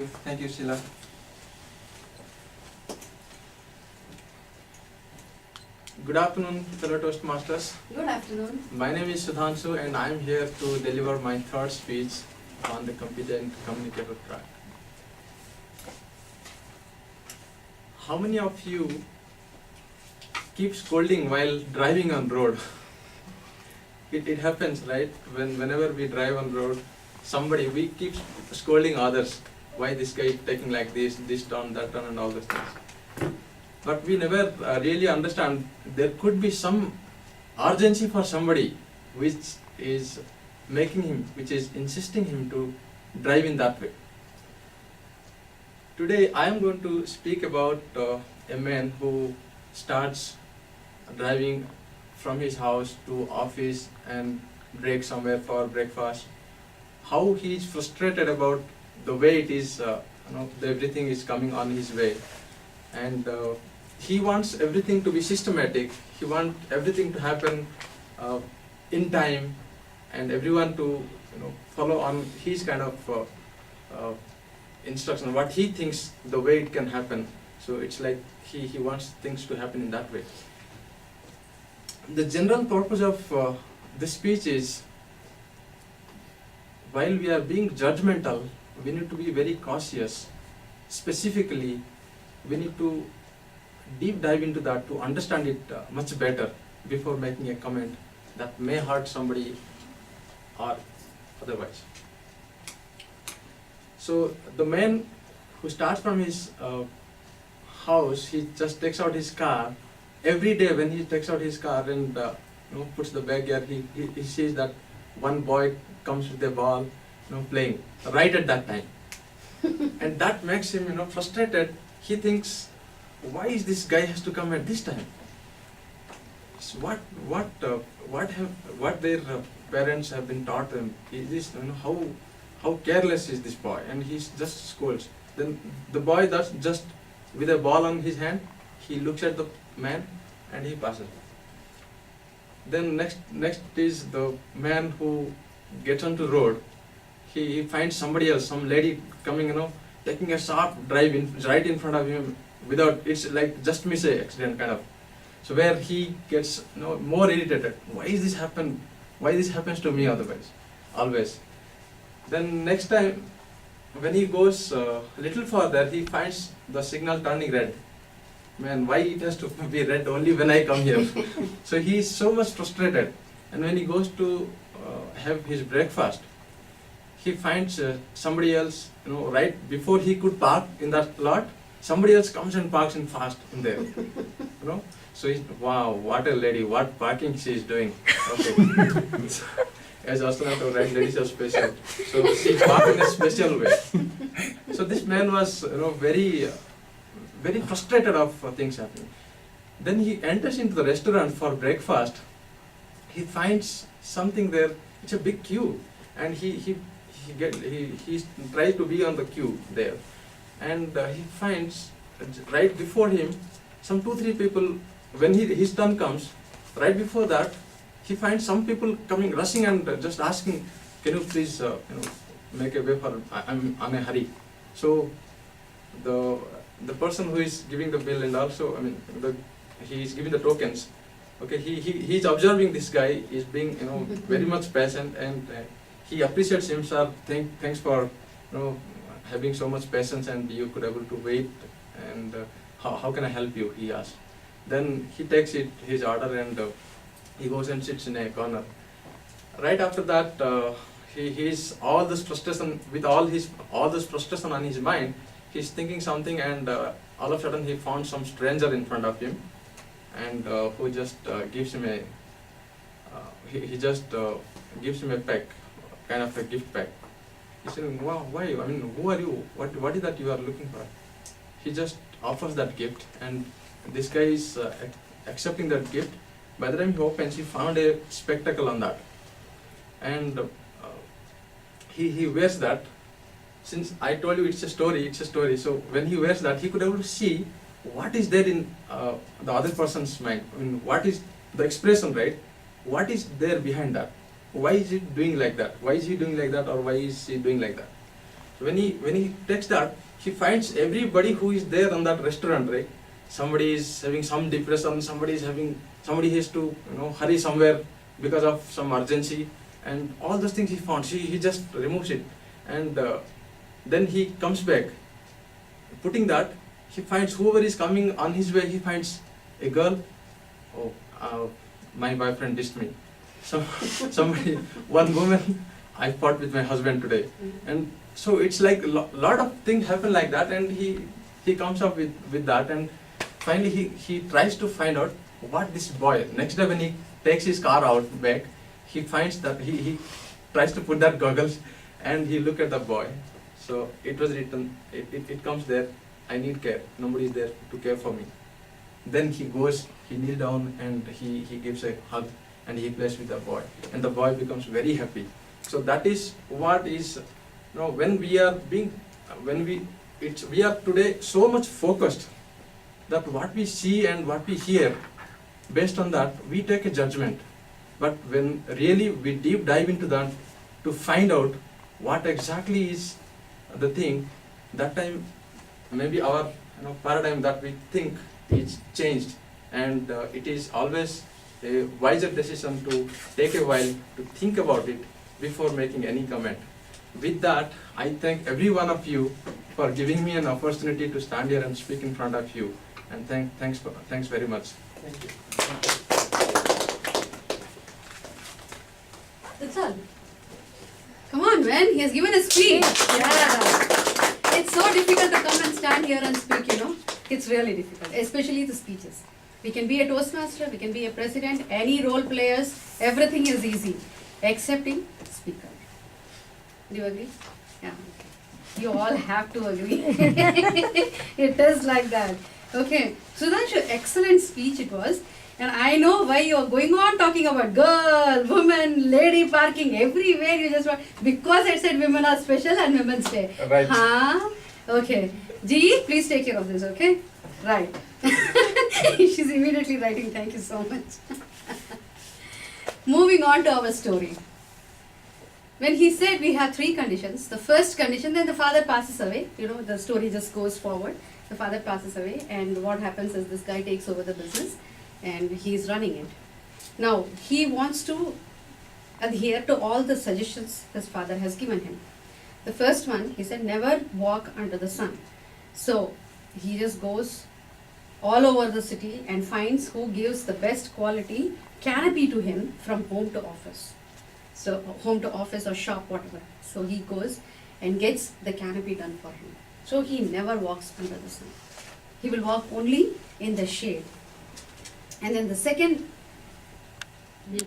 Thank you, Sheila. Good afternoon, fellow Toastmasters. Good afternoon. My name is Sudhanshu and I am here to deliver my third speech on the competent communicator track. How many of you keep scolding while driving on road? It happens, right? Whenever we drive on road, we keep scolding others. Why this guy is taking like this turn, that turn, and all those things. But we never really understand there could be some urgency for somebody which is insisting him to drive in that way. Today I am going to speak about a man who starts driving from his house to office and break somewhere for breakfast. How he is frustrated about the way it is, everything is coming on his way, and he wants everything to be systematic. He wants everything to happen in time, and everyone to follow on his kind of instruction, what he thinks the way it can happen. So it's like he wants things to happen in that way. The general purpose of this speech is, while we are being judgmental, we need to be very cautious. Specifically, we need to deep dive into that to understand it much better before making a comment that may hurt somebody or otherwise. So the man who starts from his house, he just takes out his car. Every day when he takes out his car and puts the bag here, he sees that one boy comes with a ball, playing right at that time. And that makes him frustrated. He thinks, why is this guy has to come at this time? So what their parents have been taught them is this, how careless is this boy, and he just scolds. Then the boy does just with a ball on his hand, he looks at the man and he passes. Then next is the man who gets onto road. He finds somebody else, some lady coming, taking a sharp drive right in front of him without, it's like just miss a accident kind of. So where he gets more irritated. Why is this happen? Why this happens to me otherwise? Always. Then next time when he goes a little further, he finds the signal turning red. Man, why it has to be red only when I come here? So he is so much frustrated. And when he goes to have his breakfast, he finds somebody else, right before he could park in that lot, somebody else comes and parks in fast in there. So he's, wow, what a lady, what parking she is doing. Okay. As Asana told, right, ladies are special. So she parked in a special way. So this man was, very frustrated of things happening. Then he enters into the restaurant for breakfast. He finds something there. It's a big queue, and he tries to be on the queue there, and he finds right before him some 2-3 people. When his turn comes, right before that, he finds some people coming, rushing and just asking, "Can you please, make a way for? I'm in a hurry." So the person who is giving the bill, and also, he is giving the tokens. Okay, he's observing this guy is being, very much patient, and he appreciates him, sir. Thanks for, having so much patience, and you could able to wait. And how can I help you? He asks. Then he takes his order, and he goes and sits in a corner. Right after that, he's all this frustration all this frustration on his mind. He's thinking something, and all of a sudden he found some stranger in front of him, and who just gives him a he just gives him a pack, kind of a gift pack. He's saying, "Wow, why? Who are you? What is that you are looking for?" He just offers that gift, and this guy is accepting that gift. By the time he opens, he found a spectacle on that, and he wears that. Since I told you it's a story. So when he wears that, he could able to see what is there in the other person's mind. What is the expression, right? What is there behind that? Why is it doing like that? Why is he doing like that, or why is he doing like that? When he takes that, he finds everybody who is there on that restaurant, right? Somebody is having some depression, somebody has to hurry somewhere because of some urgency, and all those things he found. He just removes it, and then he comes back. Putting that, he finds whoever is coming on his way. He finds a girl. Oh, my boyfriend dissed me. Somebody, one woman. I fought with my husband today, and so it's like lot of things happen like that, and he comes up with that, and finally he tries to find out what this boy. Next day when he takes his car out back, he finds that he tries to put that goggles, and he look at the boy. So it was written. It comes there. I need care. Nobody is there to care for me. Then he goes. He kneels down and he gives a hug, and he plays with the boy, and the boy becomes very happy. So that is what is, when we are we are today so much focused that what we see and what we hear, based on that we take a judgment. But when really we deep dive into that to find out what exactly is the thing, that time maybe our paradigm that we think is changed, and it is always a wiser decision to take a while to think about it before making any comment. With that, I thank every one of you for giving me an opportunity to stand here and speak in front of you, and thanks very much. Thank you. That's all. Come on, man. He has given a speech. Yeah. It's so difficult to come and stand here and speak, It's really difficult, especially the speeches. We can be a Toastmaster, we can be a president, any role players, everything is easy, excepting speaker. Do you agree? Yeah. You all have to agree. It is like that. Okay. Sudhanshu, excellent speech it was. And I know why you are going on talking about girl, woman, lady parking, everywhere you just want. Because I said women are special and Women's Day. Right. Huh? Okay. G, please take care of this, okay? Right. She's immediately writing, thank you so much. Moving on to our story. When he said we have three conditions, the first condition, then the father passes away, the story just goes forward. The father passes away, and what happens is this guy takes over the business and he's running it. Now, he wants to adhere to all the suggestions his father has given him. The first one, he said, never walk under the sun. So, he just goes all over the city and finds who gives the best quality canopy to him from home to office. So, home to office or shop, whatever. So, he goes and gets the canopy done for him. So, he never walks under the sun. He will walk only in the shade. And then the second